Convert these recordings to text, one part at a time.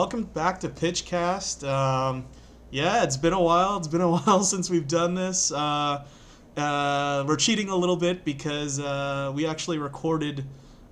welcome back to Pitchcast. Yeah, it's been a while. It's been a while since we've done this. We're cheating a little bit because we actually recorded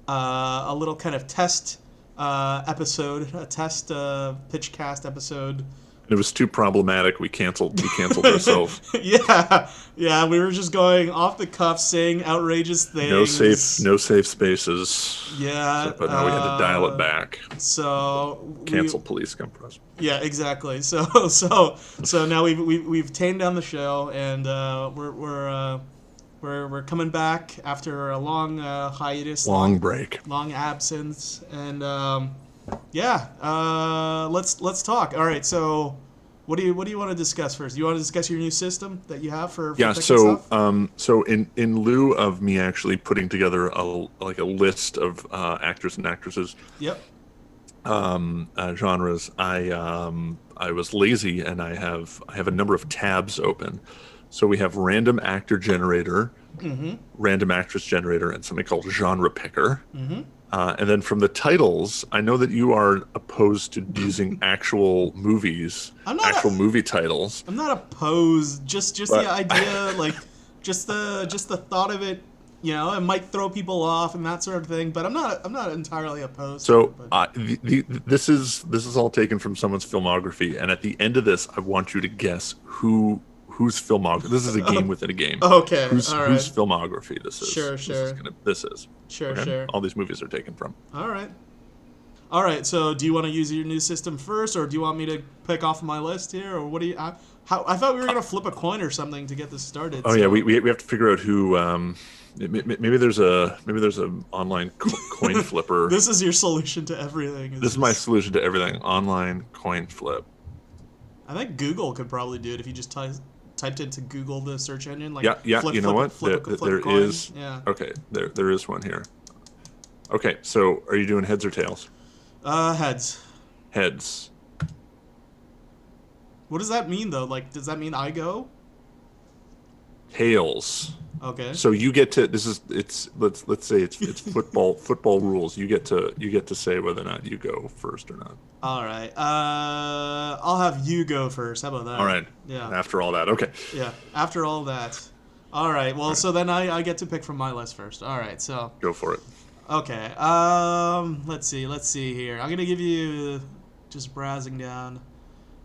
a little kind of test episode, a test Pitchcast episode. It was too problematic. We canceled ourselves. Yeah, we were just going off the cuff, saying outrageous things. No safe spaces. Yeah, but now we had to dial it back. So Cancel police come for us. Yeah, exactly. So now we've tamed down the show, and we're coming back after a long hiatus, long break, long absence, and let's talk. All right, so what do you want to discuss first? You want to discuss your new system that you have for stuff? So in lieu of me actually putting together a list of actors and actresses, yep, genres, I was lazy and I have a number of tabs open. So we have random actor generator, random actress generator, and something called genre picker. And then from the titles, I know that you are opposed to using actual movies, movie titles. I'm not opposed. Just the idea, like just the thought of it. You know, it might throw people off and that sort of thing. But I'm not entirely opposed. So this is all taken from someone's filmography, and at the end of this, I want you to guess whose filmography. This is a game within a game. Okay, whose filmography this is. Sure. This is. Sure. All these movies are taken from. All right. So, do you want to use your new system first, or do you want me to pick off my list here, or what do you? I thought we were gonna flip a coin or something to get this started. Oh, so. Yeah, we have to figure out who. Maybe there's a online coin flipper. This is your solution to everything. This is my solution to everything. Online coin flip. I think Google could probably do it if you just typed into Google the search engine. Like you know what? There is. Yeah. Okay, there is one here. Okay, so are you doing heads or tails? Heads. Heads. What does that mean though? Like, does that mean I go? Tails. Okay. So you get to let's say it's football rules. You get to say whether or not you go first or not. All right. I'll have you go first. How about that? All right. Yeah. After all that, okay. Yeah. After all that. All right. Well, so then I get to pick from my list first. All right. So. Go for it. Okay. Let's see here. I'm gonna give you, just browsing down.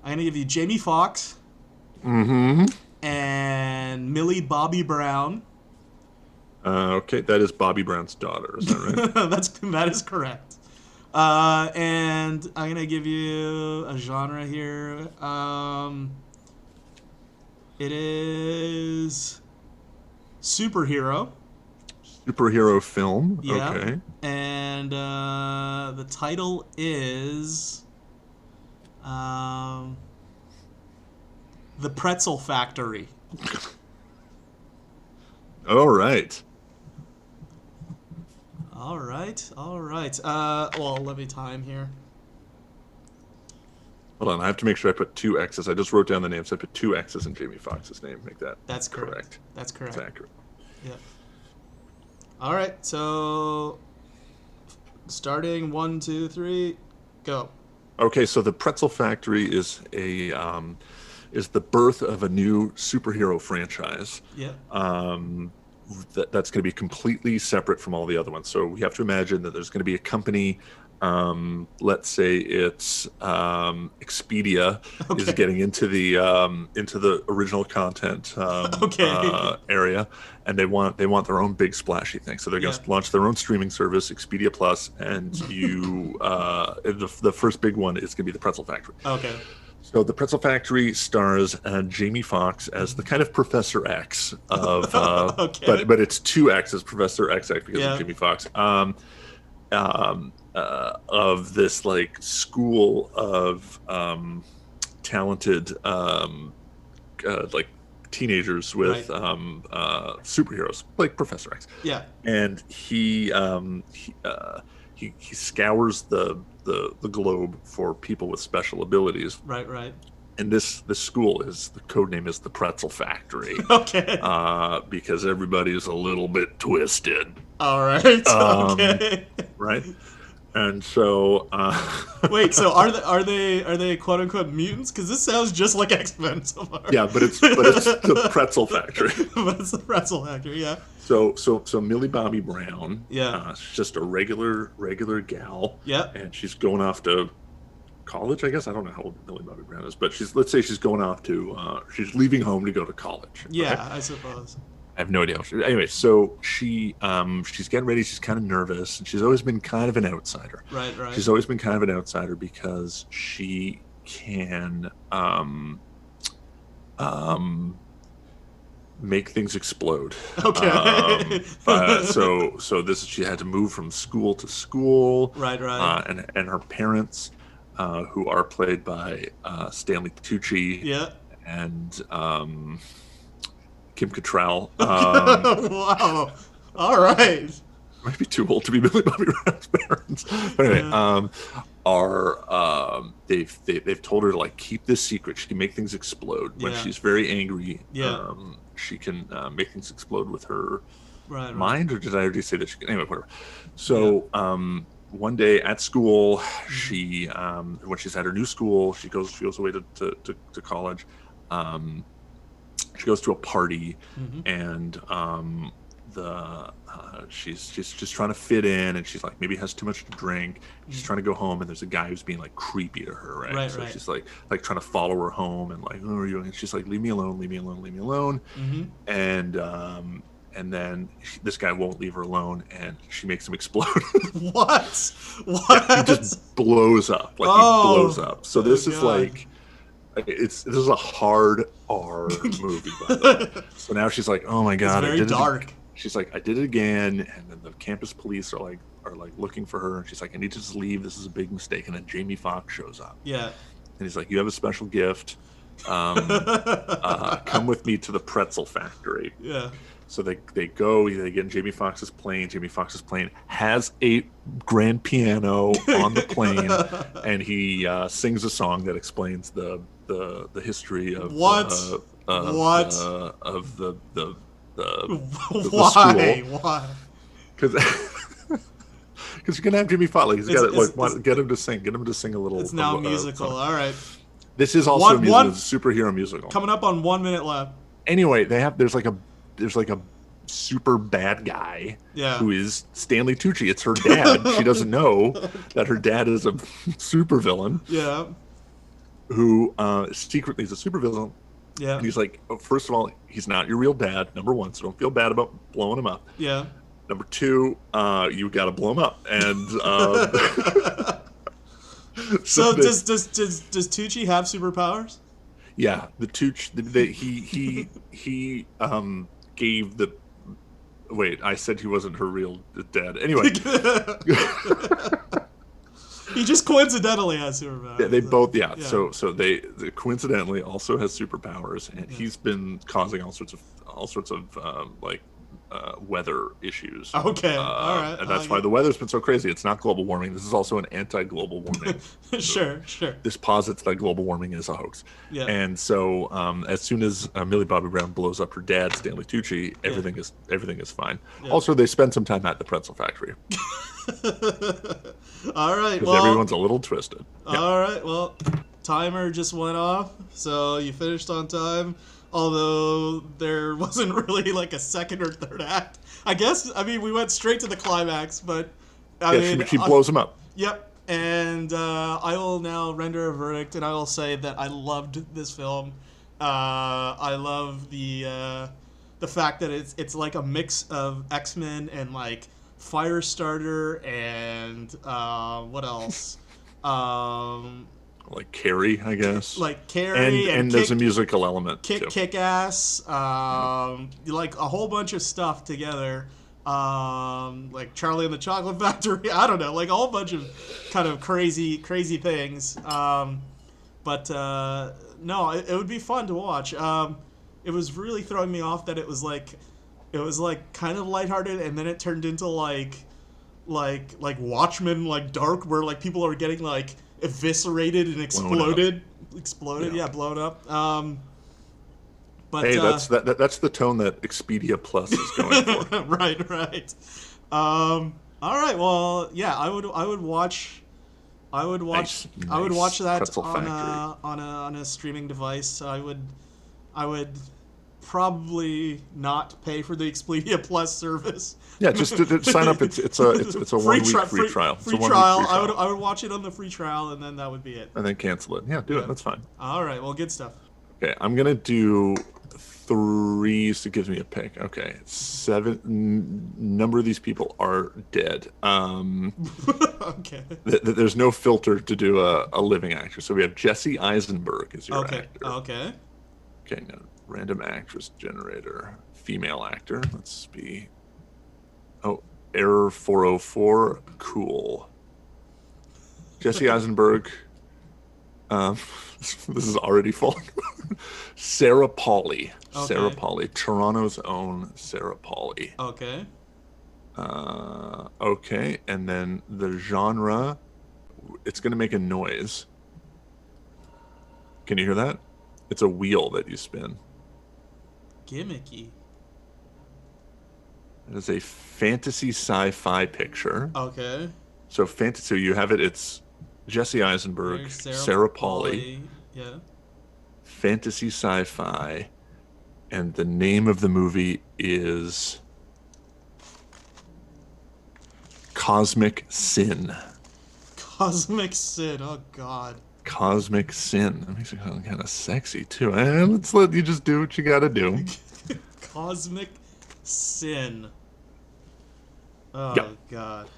I'm gonna give you Jamie Foxx. And Millie Bobby Brown. Okay, that is Bobby Brown's daughter. Is that right? that is correct. And I'm gonna give you a genre here. It is superhero. Superhero film. Yeah. Okay. And the title is The Pretzel Factory. All right. Well, let me time here. Hold on, I have to make sure I put 2 X's. I just wrote down the names. I put 2 X's in Jamie Foxx's name. Make that. That's correct. That's correct. That's accurate. Yeah. All right. So, starting 1, 2, 3, go. Okay, so the Pretzel Factory is the birth of a new superhero franchise. Yeah. That's going to be completely separate from all the other ones. So we have to imagine that there's going to be a company. Let's say it's Expedia is getting into the original content area, and they want their own big splashy thing. So they're going to launch their own streaming service, Expedia Plus, and the first big one is going to be the Pretzel Factory. Okay. So the Pretzel Factory stars Jamie Foxx as the kind of Professor X of, but it's 2 X's, Professor XX because of Jamie Foxx, of this like school of talented like teenagers with superheroes like Professor X. Yeah. And he scours the globe for people with special abilities. Right. And this school the code name is the Pretzel Factory. Okay. Because everybody's a little bit twisted. All right. Okay. Right. And so, Wait, so are they quote unquote mutants? Because this sounds just like X-Men so far. yeah, but it's the Pretzel Factory. But it's the Pretzel Factory, yeah. So Millie Bobby Brown, Yeah. she's just a regular gal, Yep. and she's going off to college. I guess I don't know how old Millie Bobby Brown is, but let's say she's going off to she's leaving home to go to college. Yeah, right? I suppose. I have no idea. Anyway, so she's getting ready. She's kind of nervous, and she's always been kind of an outsider. Right, right. She's always been kind of an outsider because she can make things explode. Okay. She had to move from school to school. Right, right. And her parents, who are played by Stanley Tucci. Yeah. And Kim Cattrall. Wow. All right. Might be too old to be Millie Bobby Brown's parents. But anyway, they've told her to like keep this secret. She can make things explode when she's very angry. Yeah. She can make things explode with her Right. mind, or did I already say that she can? Anyway, whatever. So one day at school, she when she's at her new school, she goes away to college. She goes to a party, and she's just trying to fit in, and she's like maybe has too much to drink. She's trying to go home, and there's a guy who's being like creepy to her, right? So she's like trying to follow her home, and like, oh, are you? And she's like, leave me alone, leave me alone, leave me alone. And then this guy won't leave her alone, and she makes him explode. What? He just blows up, like he blows up. So this is like. This is a hard R movie, by the way. So now she's like, "Oh my god, it's very dark." She's like, "I did it again," and then the campus police are like looking for her, and she's like, "I need to just leave. This is a big mistake." And then Jamie Foxx shows up. Yeah. And he's like, "You have a special gift. Come with me to the Pretzel Factory." Yeah. So they go, they get in Jamie Foxx's plane. Jamie Foxx's plane has a grand piano on the plane, and he sings a song that explains the history of what? Of the why? school. Why? Because you're gonna have Jimmy Foxx. Like, get him to sing. Get him to sing a little. It's now musical. All right. This is also a superhero musical. Coming up on 1 minute left. Anyway, there's like a super bad guy who is Stanley Tucci. It's her dad. She doesn't know that her dad is a supervillain. Yeah. Who secretly is a supervillain. Yeah. And he's like, first of all, he's not your real dad, number one, so don't feel bad about blowing him up. Yeah. Number two, you got to blow him up. And so does Tucci have superpowers? Yeah, the Tucci. He gave the. Wait, I said he wasn't her real dad. Anyway. He just coincidentally has superpowers. They both, yeah. So they coincidentally also has superpowers, and he's been causing all sorts of weather issues. Okay, all right. And that's why the weather's been so crazy. It's not global warming. This is also an anti-global warming. Sure. This posits that global warming is a hoax. Yeah. And so as soon as Millie Bobby Brown blows up her dad, Stanley Tucci, everything is fine. Yeah. Also, they spend some time at the Pretzel Factory. All right. Because everyone's a little twisted. Yeah. All right. Well, timer just went off, so you finished on time. Although there wasn't really like a second or third act. I mean, we went straight to the climax, but she blows him up. Yep. And I will now render a verdict, and I will say that I loved this film. I love the fact that it's like a mix of X-Men and like Firestarter and what else? Like Carrie, I guess. Like Carrie and there's a musical element too. Kick-Ass, like a whole bunch of stuff together. Like Charlie and the Chocolate Factory. I don't know, like a whole bunch of kind of crazy things. But no, it would be fun to watch. It was really throwing me off that it was like kind of lighthearted, and then it turned into like Watchmen, like dark, where like people are getting like eviscerated and blown up. But hey, that's the tone that Expedia Plus is going for. right. All right. Well, yeah, I would watch. Nice, I would watch nice. that Pretzel on Factory. a streaming device. I would probably not pay for the Expedia Plus service. Yeah, just to sign up. It's a free 1 week tri- free free trial. It's free a 1 week trial. free trial, I would watch it on the free trial, and then that would be it. and then cancel it. Yeah, do Yeah. it. That's fine. All right. Well, good stuff. Okay, I'm gonna do three. So it gives me a pick. Okay, number of these people are dead. Okay. There's no filter to do a living actor. So we have Jesse Eisenberg as your Okay. actor. Okay. Okay, now random actress generator, female actor. Let's be. Oh, error 404. Cool. Jesse Eisenberg. This is already falling. Sarah Pauli. Okay. Sarah Pauli. Toronto's own Sarah Pauli. Okay. Okay, and then the genre. It's going to make a noise. Can you hear that? It's a wheel that you spin. Gimmicky. It is a fantasy sci-fi picture. Okay. So fantasy. So you have it. It's Jesse Eisenberg, Sarah Pauli, yeah. fantasy sci-fi, and the name of the movie is Cosmic Sin. Cosmic Sin. Oh God. Cosmic Sin. That makes it kind of sexy too. And let's let you just do what you got to do. Cosmic Sin. Oh Yep. God.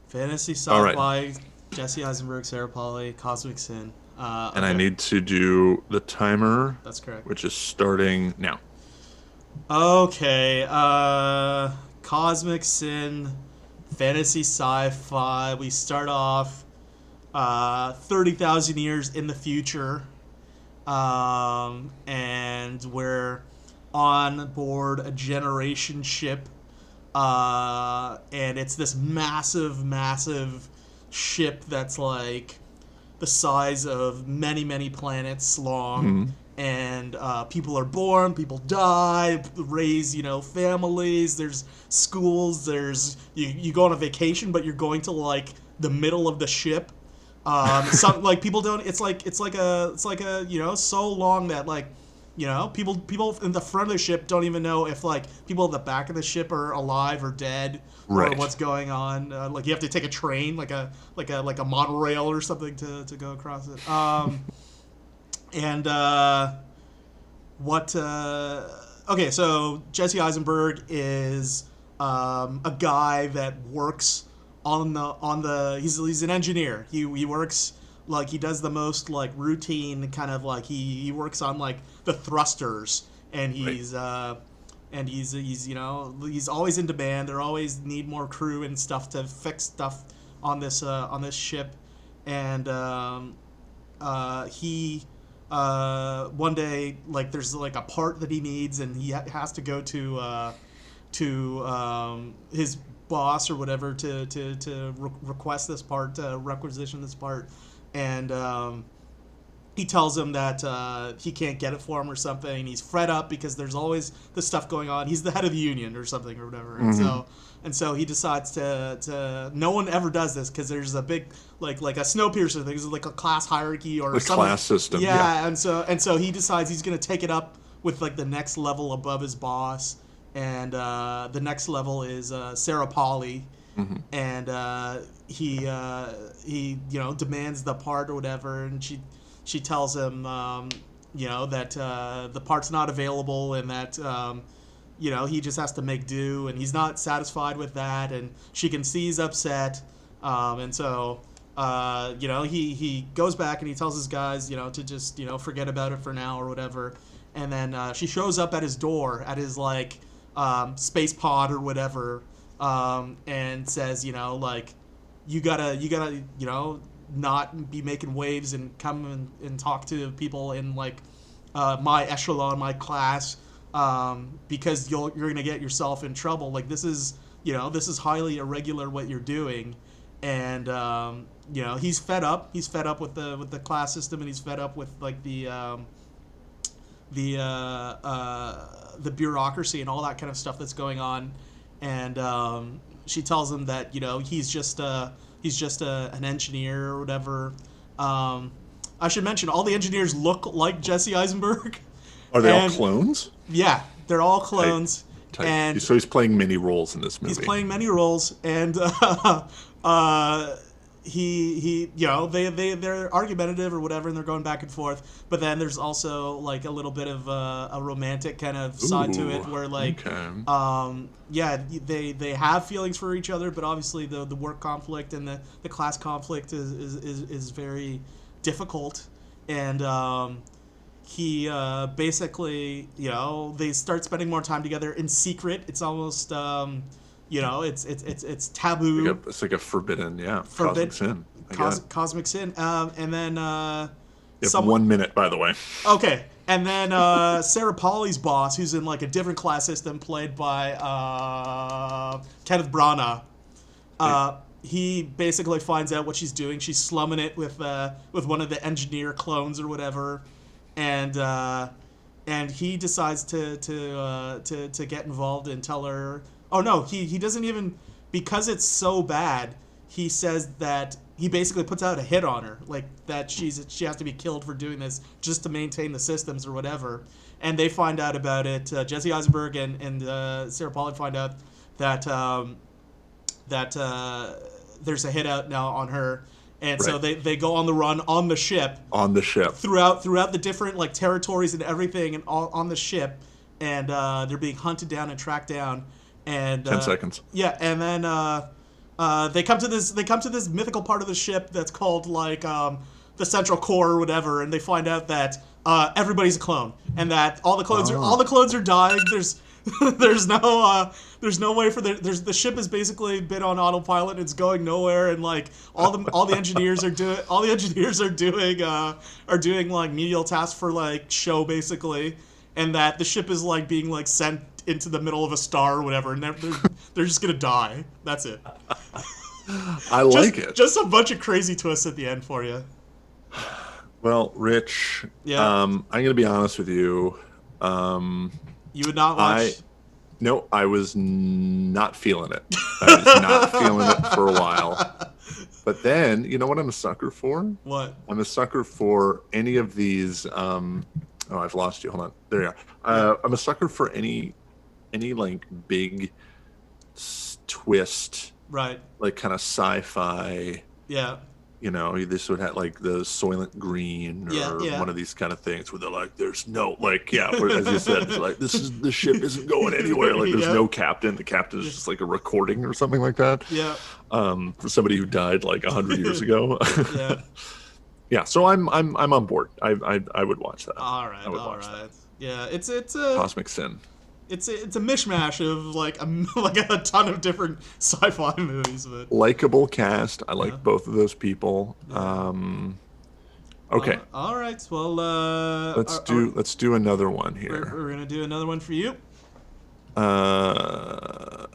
Fantasy All sci-fi. right. Jesse Eisenberg, Sarah Pauli, Cosmic Sin. And I Okay. need to do the timer, That's correct. which is starting now. Okay. Cosmic Sin, fantasy sci-fi. We start off 30,000 years in the future. And we're on board a generation ship. And it's this massive ship that's like the size of many planets long. And people are born, people die, raise, families. There's schools. There's you go on a vacation, but you're going to like the middle of the ship. Some like people don't. It's like a so long that like people in the front of the ship don't even know if like people at the back of the ship are alive or dead or Right. what's going on. Like you have to take a train, like a monorail or something to go across it. Okay, so Jesse Eisenberg is a guy that works on the he's an engineer. He works like he does the most like routine kind of like he works on like the thrusters, and he's he's always in demand. They always need more crew and stuff to fix stuff on this ship, and he one day like there's like a part that he needs, and he has to go to his boss or whatever to request this part, requisition this part, and he tells him that he can't get it for him or something. He's fed up because there's always this stuff going on. He's the head of the union or something or whatever, and so he decides to no one ever does this because there's a big like a Snowpiercer thing. There's like a class hierarchy or The something. class system. Yeah, and so he decides he's gonna take it up with like the next level above his boss, and the next level is Sarah Pauli, and he demands the part or whatever, and she tells him that the part's not available, and that he just has to make do, and he's not satisfied with that, and she can see he's upset, and so he goes back and he tells his guys to just forget about it for now or whatever, and then she shows up at his door at his like space pod or whatever, and says like you gotta not be making waves and come and talk to people in like my echelon, my class, because you're gonna get yourself in trouble. Like this is highly irregular what you're doing, and he's fed up. He's fed up with the class system, and he's fed up with like the bureaucracy and all that kind of stuff that's going on. and she tells him that he's just an engineer or whatever. I should mention all the engineers look like Jesse Eisenberg. Are they all clones? Yeah, they're all clones. Tight. And so he's playing many roles in this movie. He's playing many roles, and they're argumentative or whatever, and they're going back and forth. But then there's also like a little bit of a romantic kind of side to it, where like, they have feelings for each other, but obviously the work conflict and the class conflict is very difficult, and he basically, they start spending more time together in secret. It's almost, it's taboo. It's like a forbidden, cosmic sin. Cosmic sin. And then... you have 1 minute, by the way. Okay. And then Sarah Pauli's boss, who's in like a different class system, played by Kenneth Branagh. He basically finds out what she's doing. She's slumming it with one of the engineer clones or whatever. And he decides to get involved and tell her. Oh no, he doesn't even, because it's so bad. He says that he basically puts out a hit on her, like that she has to be killed for doing this just to maintain the systems or whatever. And they find out about it. Jesse Eisenberg and Sarah Pauli find out that there's a hit out now on her. And so they go on the run on the ship. On the ship. Throughout the different like territories and everything, and all on the ship, and they're being hunted down and tracked down. And 10 seconds. Yeah, and then they come to this mythical part of the ship that's called like the Central Core or whatever, and they find out that everybody's a clone, and that all the clones are dying. There's no way for the ship has basically been on autopilot and it's going nowhere, and like all the engineers are doing like menial tasks for like show basically, and that the ship is like being like sent into the middle of a star or whatever, and they're just gonna die. That's it. I like it. Just a bunch of crazy twists at the end for you. Well, Rich, yeah. I'm gonna be honest with you. You would not watch? No, I was not feeling it. I was not feeling it for a while. But then, you know what I'm a sucker for? What? I'm a sucker for any of these. I've lost you. Hold on. There you are. I'm a sucker for any like big twist. Right. Like kind of sci-fi. Yeah. This would have like the Soylent Green or one of these kind of things where they're like, there's no, like, as you said, it's like, the ship isn't going anywhere. Like, there's no captain. The captain is just like a recording or something like that. Yeah. For somebody who died like 100 years ago. Yeah. Yeah. So I'm on board. I would watch that. All right. I would watch that. Yeah. It's a Cosmic Sin. It's a mishmash of like a ton of different sci-fi movies, but likable cast. I like both of those people. Okay. All right. Well, let's do another one here. We're gonna do another one for you. Yeah.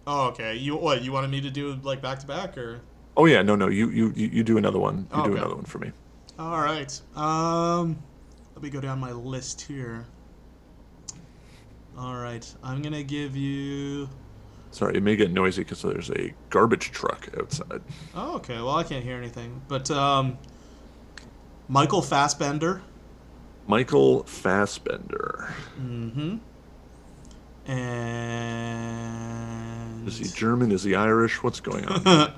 Oh, okay. You wanted me to do like back to back or? Oh yeah, no. You do another one. Do another one for me. All right. Let me go down my list here. All right, I'm gonna give you. Sorry, it may get noisy because there's a garbage truck outside. Oh, okay. Well, I can't hear anything. But Michael Fassbender. Michael Fassbender. Mm-hmm. And is he German? Is he Irish? What's going on?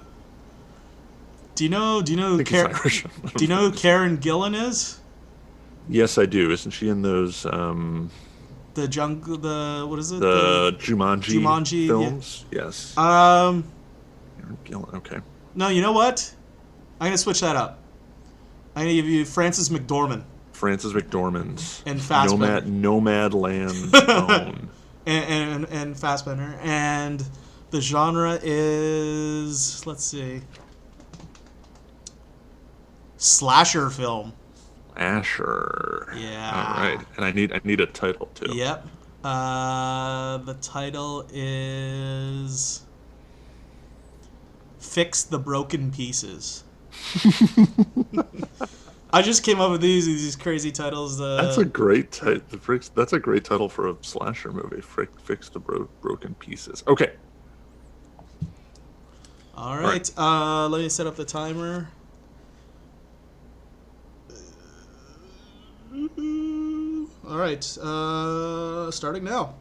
Do you know? I think he's Irish. Do you know who Karen Gillan is? Yes, I do. Isn't she in those? The what is it? The Jumanji films. Yeah. Yes. Okay. No, you know what? I'm gonna switch that up. I'm gonna give you Frances McDormand. Frances McDormand. And Fassbender. Nomadland. and Fassbender. And the genre is, let's see, slasher film. Asher. Yeah. All right, and I need a title too. Yep. The title is "Fix the Broken Pieces." I just came up with these crazy titles. That's a great That's a great title for a slasher movie. Fix the broken pieces. Okay. All right. Let me set up the timer. All right. Starting now.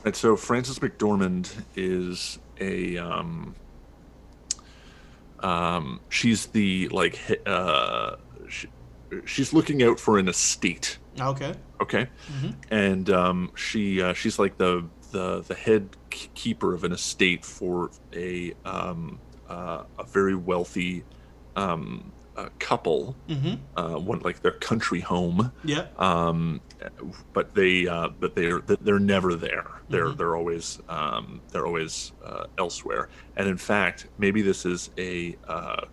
And so Frances McDormand is she's the she's looking out for an estate. Okay. Okay. And she's like the head keeper of an estate for a very wealthy couple, one like their country home. Yeah. But they're never there. They're always elsewhere. And in fact, maybe this is a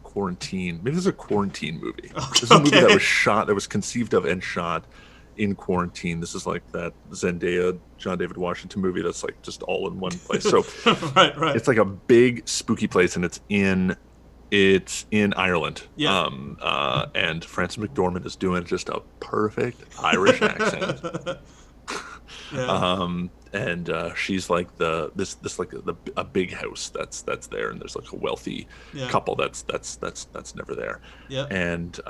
quarantine. Maybe this is a quarantine movie. This is a movie that was conceived of and shot in quarantine. This is like that Zendaya John David Washington movie that's like just all in one place. So right. It's like a big spooky place, and it's in Ireland. Yeah. And Frances McDormand is doing just a perfect Irish accent. Yeah. And she's like a big house that's there, and there's like a wealthy couple that's never there. Yeah. And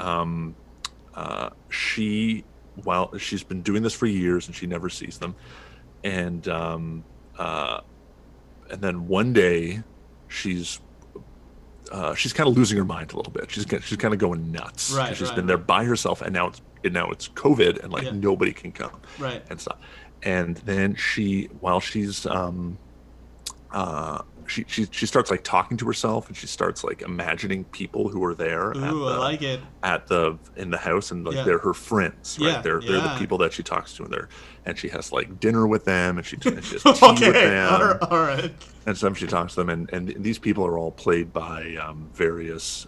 she's been doing this for years, and she never sees them. And then one day she's kind of losing her mind a little bit. She's kind of going nuts. Right. She's been there by herself, and now it's COVID, and like nobody can come. Right. And stuff. And then while she's she starts like talking to herself, and she starts like imagining people who are there. Ooh, I like it. In the house, and like they're her friends, right? They're the people that she talks to, and she has like dinner with them, and she has tea with them. All right. And sometimes she talks to them, and these people are all played by various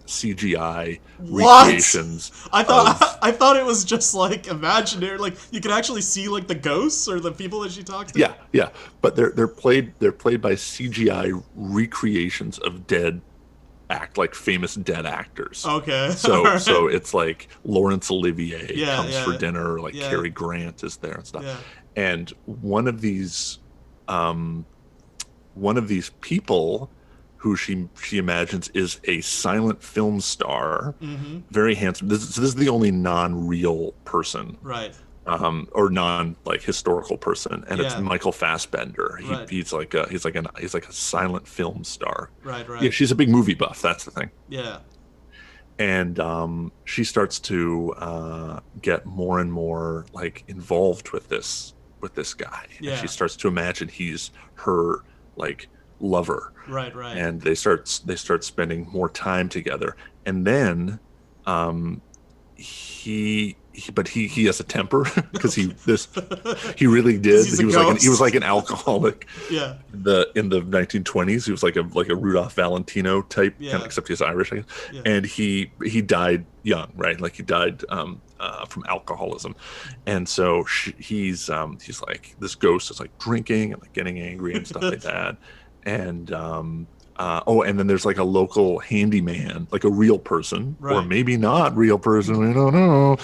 CGI recreations. I thought it was just like imaginary, like you could actually see like the ghosts or the people that she talks to. Yeah, but they're played by CGI recreations of famous dead actors. Okay. So it's like Laurence Olivier comes for dinner, like Cary Grant is there and stuff. Yeah. And one of these people who she imagines is a silent film star, very handsome. This is the only non-real person, right? Or historical person, and it's Michael Fassbender. He's like a silent film star. Right. Yeah, she's a big movie buff. That's the thing. Yeah. And she starts to get more and more like involved with this guy. Yeah. And she starts to imagine he's her like lover. Right. And they start spending more time together. And then he has a temper because he really did. He was like an alcoholic. Yeah. In the 1920s, he was like a Rudolph Valentino type, kind of, except he's Irish, I guess. Yeah. And he died young, right? Like he died from alcoholism, and so he's like, this ghost is like drinking and like getting angry and stuff like that. And and then there's like a local handyman, like a real person, or maybe not real person, we don't know,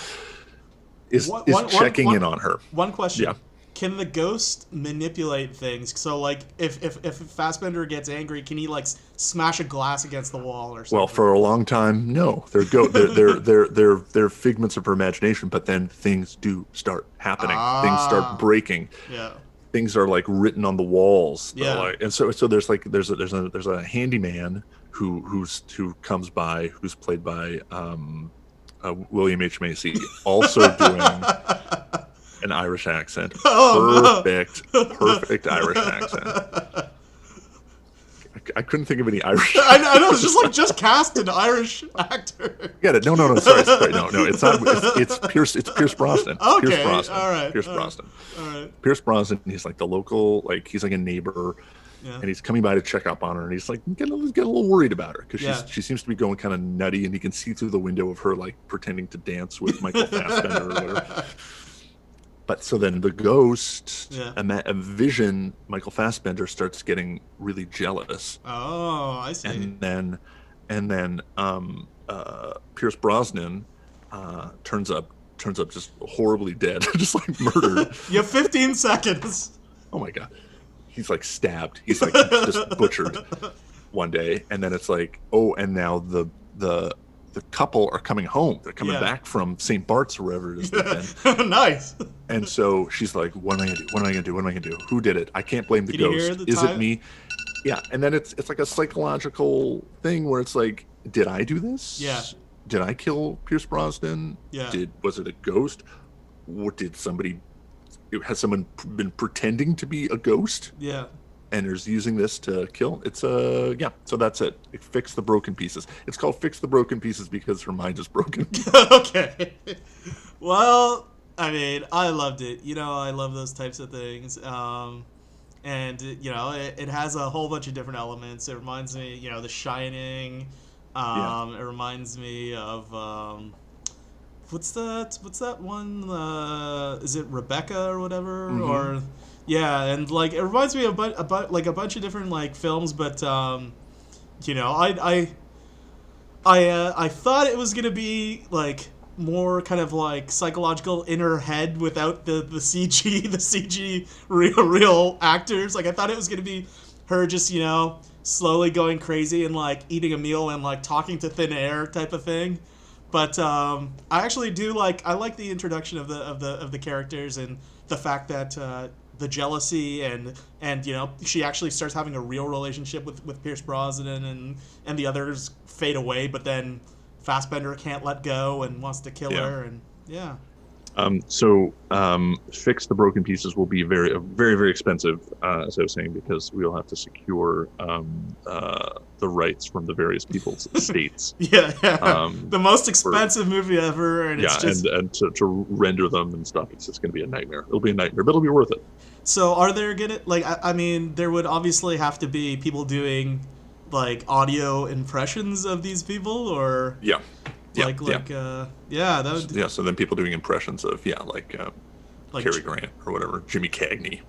is checking in on her. One question. Yeah. Can the ghost manipulate things? So like if Fassbender gets angry, can he like smash a glass against the wall or something? Well, for a long time, no. They're figments of her imagination, but then things do start happening. Things start breaking. Yeah. Things are like written on the walls. Yeah. And so there's a handyman who comes by, who's played by William H. Macy, also doing an Irish accent. Perfect Irish accent. I couldn't think of any Irish. I know. It's just cast an Irish actor. Get it? No. Sorry. No. It's not. It's Pierce. It's Pierce Brosnan. Okay. Pierce Brosnan. All right. Pierce Brosnan. All right. Pierce Brosnan. He's like the local. Like he's like a neighbor. Yeah. And he's coming by to check up on her, and he's like getting a little worried about her because she seems to be going kind of nutty, and he can see through the window of her like pretending to dance with Michael Fassbender or whatever. But so then the ghost, a vision, Michael Fassbender starts getting really jealous. Oh, I see. And and then Pierce Brosnan turns up just horribly dead, just like murdered. You have 15 seconds. Oh my god, he's like stabbed. He's like just butchered one day, and then it's like, oh, and now the couple are coming home. They're coming back from St. Bart's or wherever it is they've been. Nice. And so she's like, what am I gonna do? What am I gonna do? What am I gonna do? Who did it? I can't blame the ghost. Is it me? Yeah. And then it's like a psychological thing where it's like, did I do this? Yeah. Did I kill Pierce Brosnan? Yeah. Was it a ghost? What has someone been pretending to be a ghost? Yeah. And is using this to kill. It's so that's it. Fix the broken pieces. It's called Fix the Broken Pieces because her mind is broken. Okay. Well, I mean, I loved it. I love those types of things. And it has a whole bunch of different elements. It reminds me, The Shining. It reminds me of what's that one? Is it Rebecca or whatever? Mm-hmm. Or yeah, and like it reminds me about like a bunch of different like films, but I thought it was gonna be like more kind of like psychological in her head without the CG real actors. Like I thought it was gonna be her just slowly going crazy and like eating a meal and like talking to thin air type of thing. But I actually do I like the introduction of the characters and the fact that the jealousy and she actually starts having a real relationship with Pierce Brosnan and the others fade away, but then Fassbender can't let go and wants to kill her and Fix the Broken Pieces will be very, very, very expensive, as I was saying, because we'll have to secure the rights from the various people's states. The most expensive movie ever, and it's just and to render them and stuff. It's just going to be a nightmare. It'll be a nightmare, but it'll be worth it. So, are there I mean, there would obviously have to be people doing like audio impressions of these people, or that would so then people doing impressions of like Cary Grant or whatever, Jimmy Cagney.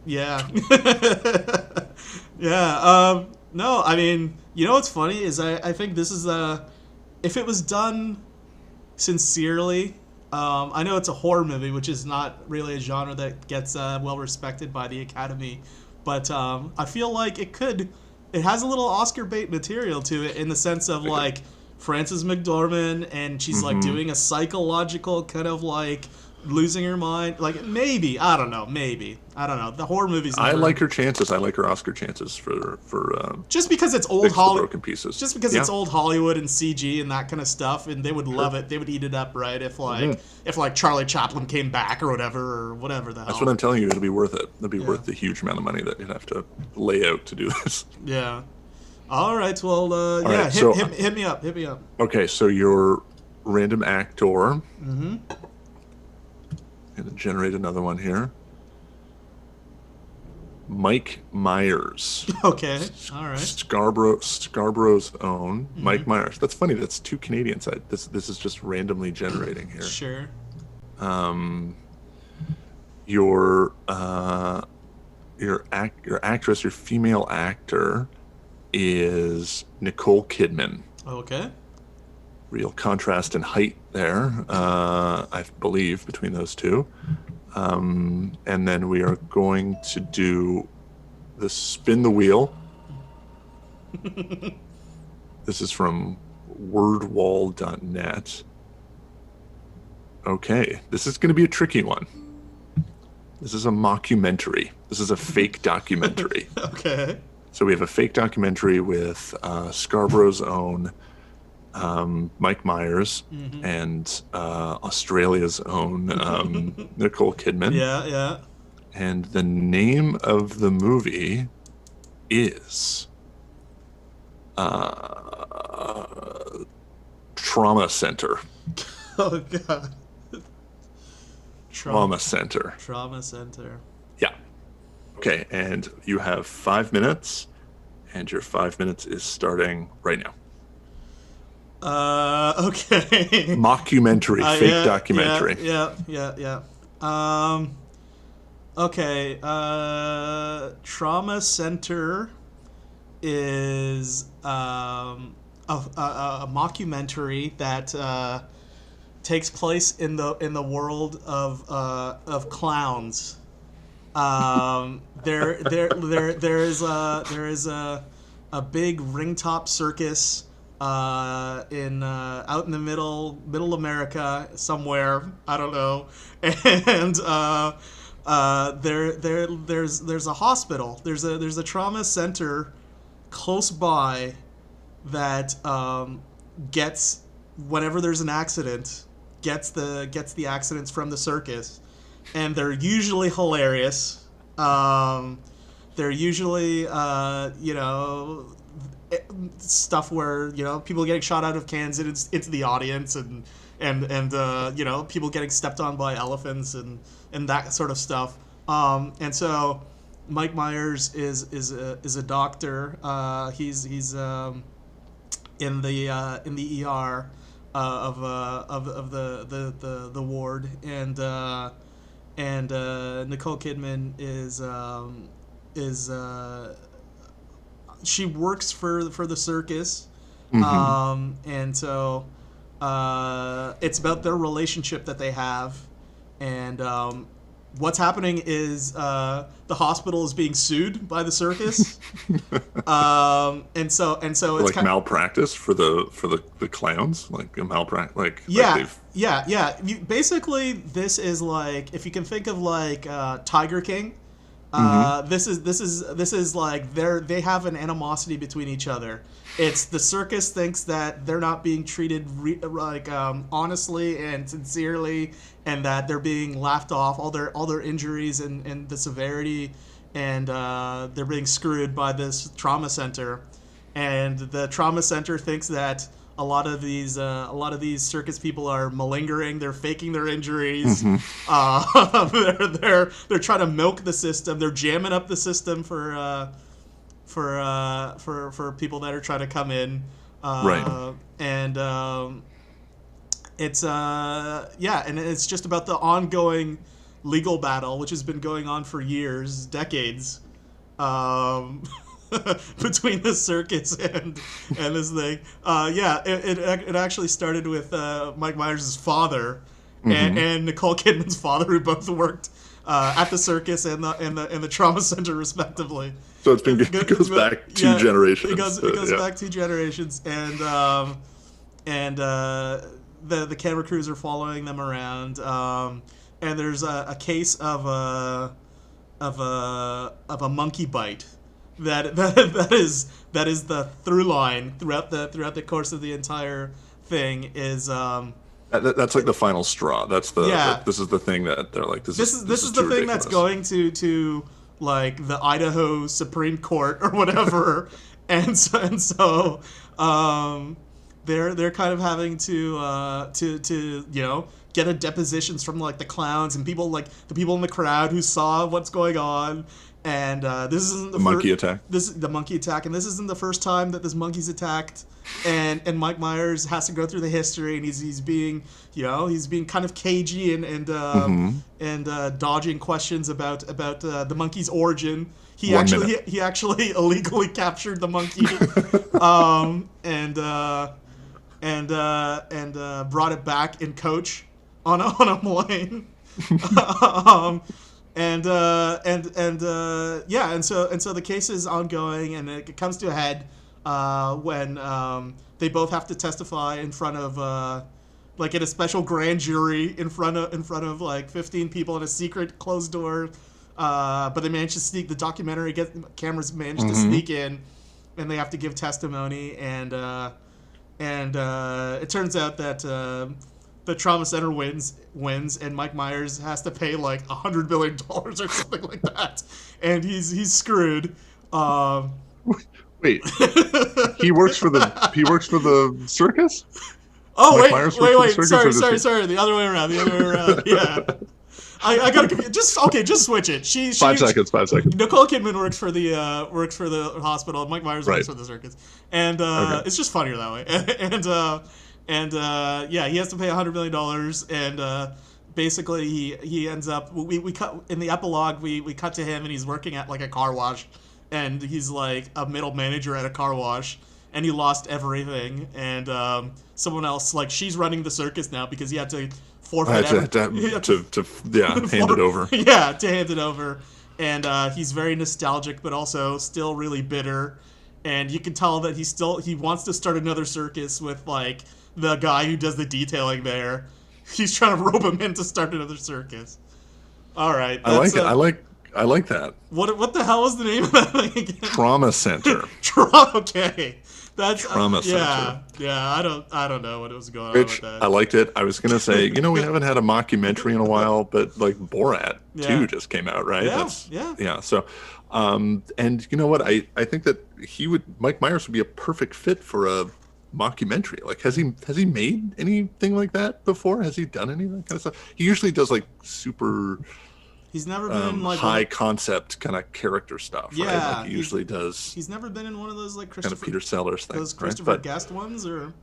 No, I mean, what's funny is I think this is if it was done sincerely, I know it's a horror movie, which is not really a genre that gets well respected by the Academy, but I feel like it has a little Oscar bait material to it in the sense of like Frances McDormand, and she's like doing a psychological kind of like losing her mind. Like maybe I don't know. The horror movies. I like her chances. I like her Oscar chances for just because it's old Hollywood. Broken Pieces. Just because it's old Hollywood and CG and that kind of stuff, and they would love it. They would eat it up, right? If like Charlie Chaplin came back or whatever the hell. That's what I'm telling you. It'll be worth it. It'll be worth the huge amount of money that you'd have to lay out to do this. Yeah. All right. Well, hit me up. Okay, so your random actor. Mm-hmm. Going to generate another one here. Mike Myers. Okay. All right. Scarborough's own Mike Myers. That's funny. That's two Canadians. This is just randomly generating here. Sure. Your actress, your female actor, is Nicole Kidman. Okay. Real contrast in height there, I believe, between those two. And then we are going to do the spin the wheel. This is from wordwall.net. Okay, this is going to be a tricky one. This is a mockumentary. This is a fake documentary. Okay. So we have a fake documentary with Scarborough's own Mike Myers and Australia's own Nicole Kidman. Yeah. And the name of the movie is Trauma Center. Oh, God. Trauma Center. Yeah. Okay, and you have 5 minutes, and your 5 minutes is starting right now. Okay. Mockumentary, fake documentary. Yeah. Okay. Trauma Center is a mockumentary that takes place in the world of clowns. There is a big ringtop circus in out in the middle America somewhere, I don't know, and there's a hospital, there's a trauma center close by that gets, whenever there's an accident, gets the accidents from the circus, and they're usually hilarious. They're usually stuff where people getting shot out of cans into the audience, and people getting stepped on by elephants and that sort of stuff. And so Mike Myers is a doctor. He's in the ER of the ward, and Nicole Kidman is she works for the circus. And so it's about their relationship that they have, and what's happening is the hospital is being sued by the circus. And so it's like malpractice for the clowns, like a malpractice, basically, this is like, if you can think of like Tiger King. This is like they have an animosity between each other. It's the circus thinks that they're not being treated honestly and sincerely, and that they're being laughed off all their injuries and the severity, and they're being screwed by this trauma center, and the trauma center thinks that a lot of these circus people are malingering. They're faking their injuries. They're trying to milk the system. They're jamming up the system for people that are trying to come in. Right. And it's and it's just about the ongoing legal battle, which has been going on for years, decades. Between the circus and this thing. It actually started with Mike Myers' father and Nicole Kidman's father, who both worked at the circus and the trauma center, respectively. So it goes back two generations. It goes back 2 generations, and the camera crews are following them around, and there's a case of a monkey bite. That is the through line throughout the course of the entire thing. Is that's like the final straw. This is the thing that they're like, this is the thing ridiculous. That's going to like the Idaho Supreme Court or whatever, and so they're kind of having to get a depositions from like the clowns and people, like the people in the crowd who saw what's going on. And this isn't the monkey attack. This is the monkey attack, and this isn't the first time that this monkey's attacked. And Mike Myers has to go through the history, and he's being kind of cagey and dodging questions about the monkey's origin. He actually illegally captured the monkey, and brought it back in coach on a plane. And so the case is ongoing, and it comes to a head when they both have to testify in front of like in a special grand jury in front of like 15 people in a secret closed door. But they managed to sneak the documentary. Cameras managed to sneak in, and they have to give testimony. And it turns out that the trauma center wins, and Mike Myers has to pay like $100 million or something like that, and he's screwed. Wait, he works for the circus? Oh, wait, sorry, the other way around. Yeah. I gotta just switch it. She 5 seconds. Nicole Kidman works for the hospital. Mike Myers works for the circus, and it's just funnier that way. And he has to pay $100 million, and basically he ends up. We cut in the epilogue. We cut to him, and he's working at like a car wash, and he's like a middle manager at a car wash, and he lost everything. And someone else, like, she's running the circus now because he had to forfeit hand it over. Yeah, to hand it over. And he's very nostalgic, but also still really bitter. And you can tell that he wants to start another circus with, like, the guy who does the detailing there. He's trying to rope him in to start another circus. All right. I like it. I like that. What the hell was the name of that thing again? Trauma Center. Okay. That's Trauma Center. Yeah, I don't know what was going on Rich, with that. I liked it. I was gonna say, we haven't had a mockumentary in a while, but like Borat 2 just came out, right? Yeah. So, and you know what? I think that Mike Myers would be a perfect fit for a mockumentary. Like, has he made anything like that before? Has he done any of that kind of stuff? He usually does like super. He's never been in like high concept kind of character stuff, right? Like he usually does. He's never been in one of those like kind of Peter Sellers things, those Christopher Guest ones, or.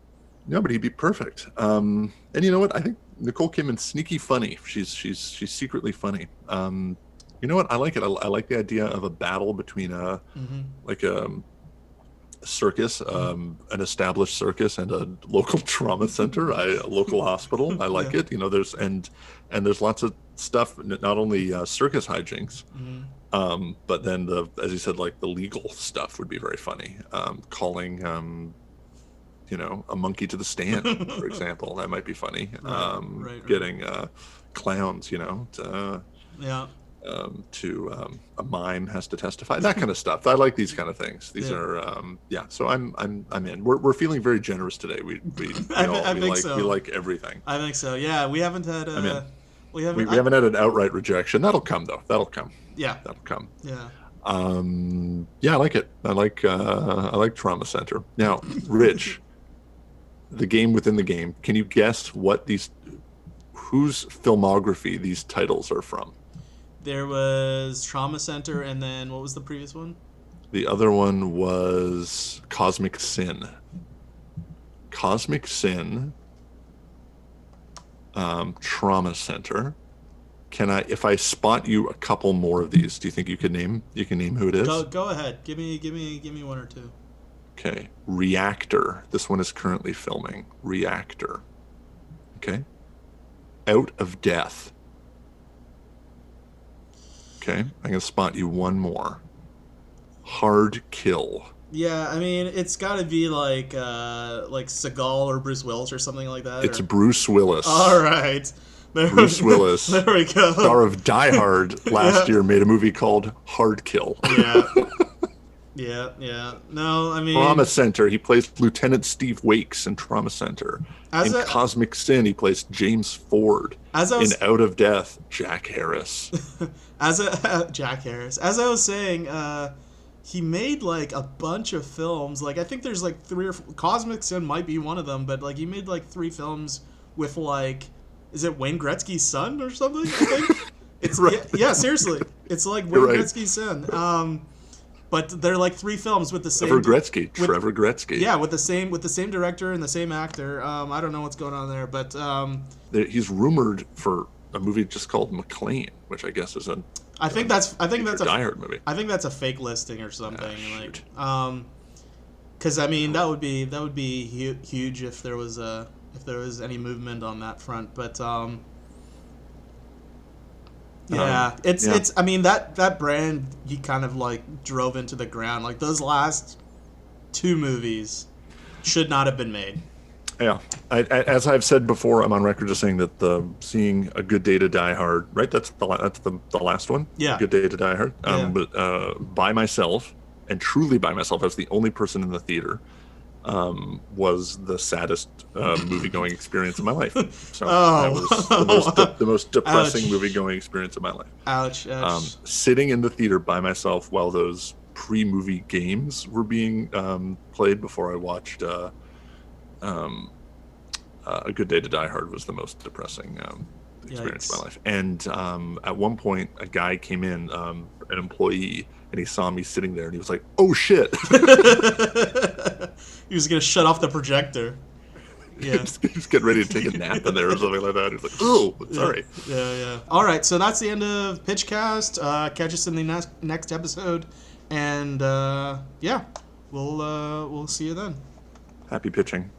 No, but he'd be perfect. And you know what? I think Nicole Kidman's sneaky funny. She's secretly funny. You know what? I like it. I like the idea of a battle between a circus, an established circus, and a local trauma center, a local hospital. I like it. There's lots of stuff. Not only circus hijinks, but then as you said, like the legal stuff would be very funny. Calling, a monkey to the stand, for example, that might be funny. Right. Getting clowns, to a mime has to testify, that kind of stuff. I like these kind of things. These are so I'm in. We're feeling very generous today. We like everything. I think so. Yeah, we haven't had we haven't had an outright rejection. That'll come though. That'll come. Yeah. That'll come. Yeah. I like it. I like Trauma Center. Now, Rich, the game within the game. Can you guess whose filmography these titles are from? There was Trauma Center, and then what was the previous one? The other one was Cosmic Sin. Cosmic Sin, Trauma Center. If I spot you a couple more of these, do you think you can name who it is? Go ahead. Give me one or two. Okay. Reactor. This one is currently filming. Reactor. Okay. Out of Death. Okay, I'm gonna spot you one more. Hard Kill. Yeah, I mean it's got to be like Seagal or Bruce Willis or something like that. It's Bruce Willis. All right, Bruce Willis. There we go. Star of Die Hard last year made a movie called Hard Kill. Yeah. No, I mean Trauma Center. He plays Lieutenant Steve Wakes in Trauma Center. In Cosmic Sin, he plays James Ford. In Out of Death, Jack Harris. Jack Harris. As I was saying, he made like a bunch of films. Like I think there's like 3 or 4. Cosmic Sin might be one of them, but like he made like 3 films with like, is it Wayne Gretzky's son or something? I think it's right. Yeah, seriously, it's like Wayne Gretzky's son. But they're like 3 films with the same Trevor Gretzky. Yeah, with the same director and the same actor. I don't know what's going on there, but he's rumored for a movie just called McLean, which I guess is a Die Hard movie. I think that's a fake listing or something. Because I mean that would be huge if there was any movement on that front, but it's I mean that brand he kind of like drove into the ground. Like those last 2 movies should not have been made. Yeah, as I've said before, I'm on record as saying that seeing A Good Day to Die Hard, right? That's the last one. Yeah, A Good Day to Die Hard. But by myself, and truly by myself, I was the only person in the theater. Was the saddest movie-going experience of my life. So that was the most depressing movie-going experience of my life. Ouch. Sitting in the theater by myself while those pre-movie games were being played before I watched A Good Day to Die Hard was the most depressing experience of my life. And at one point, a guy came in, an employee, and he saw me sitting there, and he was like, "Oh shit!" He was gonna shut off the projector. Yeah, he's getting ready to take a nap in there or something like that. He's like, "Oh, sorry." Yeah. All right, so that's the end of Pitchcast. Catch us in the next episode, and We'll see you then. Happy pitching.